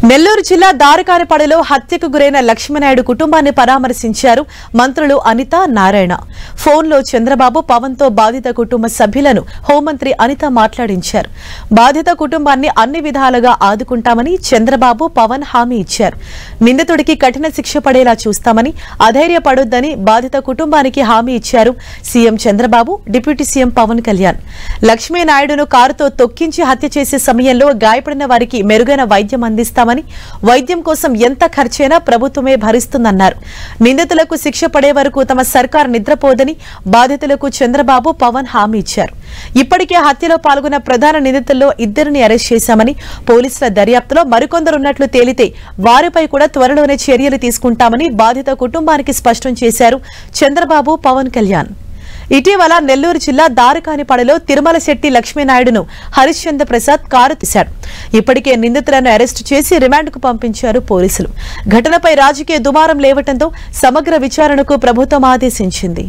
నెల్లూరు జిల్లా దారకానిపాడులో హత్యకు గురైన లక్ష్మీనాయుడు కుటుంబాన్ని పరామర్శించారు మంత్రులు అనిత నారాయణ. ఫోన్లో చంద్రబాబు పవన్ తో బాధిత కుటుంబ సభ్యులను హోంమంత్రి అనిత మాట్లాడించారు. బాధిత కుటుంబాన్ని అన్ని విధాలుగా ఆదుకుంటామని చంద్రబాబు పవన్ హామీ ఇచ్చారు. నిందితుడికి కఠిన శిక్ష పడేలా చూస్తామని, అధైర్యపడొద్దని బాధిత కుటుంబానికి హామీ ఇచ్చారు CM Chandrababu, deputy CM Pawan Kalyan. లక్ష్మీనాయుడును కారుతో తొక్కించి హత్య చేసే సమయంలో గాయపడిన వారికి మెరుగైన వైద్యం అందిస్తామని, వైద్యం కోసం ఎంత ఖర్చైనా ప్రభుత్వమే భరిస్తుందన్నారు. నిందితులకు శిక్ష పడే వరకు తమ సర్కార్ నిద్రపోదని బాధితులకు చంద్రబాబు పవన్ హామీ ఇచ్చారు. ఇప్పటికే హత్యలో పాల్గొన్న ప్రధాన నిందితుల్లో 2 అరెస్ట్ చేశామని, పోలీసుల దర్యాప్తులో మరికొందరున్నట్లు తేలితే వారిపై కూడా త్వరలోనే చర్యలు తీసుకుంటామని బాధిత కుటుంబానికి స్పష్టం చేశారు చంద్రబాబు పవన్ కళ్యాణ్. ఇటీవల నెల్లూరు జిల్లా దారకానిపాడులో తిరుమల శెట్టి లక్ష్మీనాయుడును హరిశ్చంద్ర ప్రసాద్ కారు తీశాడు. ఇప్పటికే నిందితులను అరెస్టు చేసి రిమాండ్కు పంపించారు పోలీసులు. ఘటనపై రాజకీయ దుమారం లేవటంతో సమగ్ర విచారణకు ప్రభుత్వం ఆదేశించింది.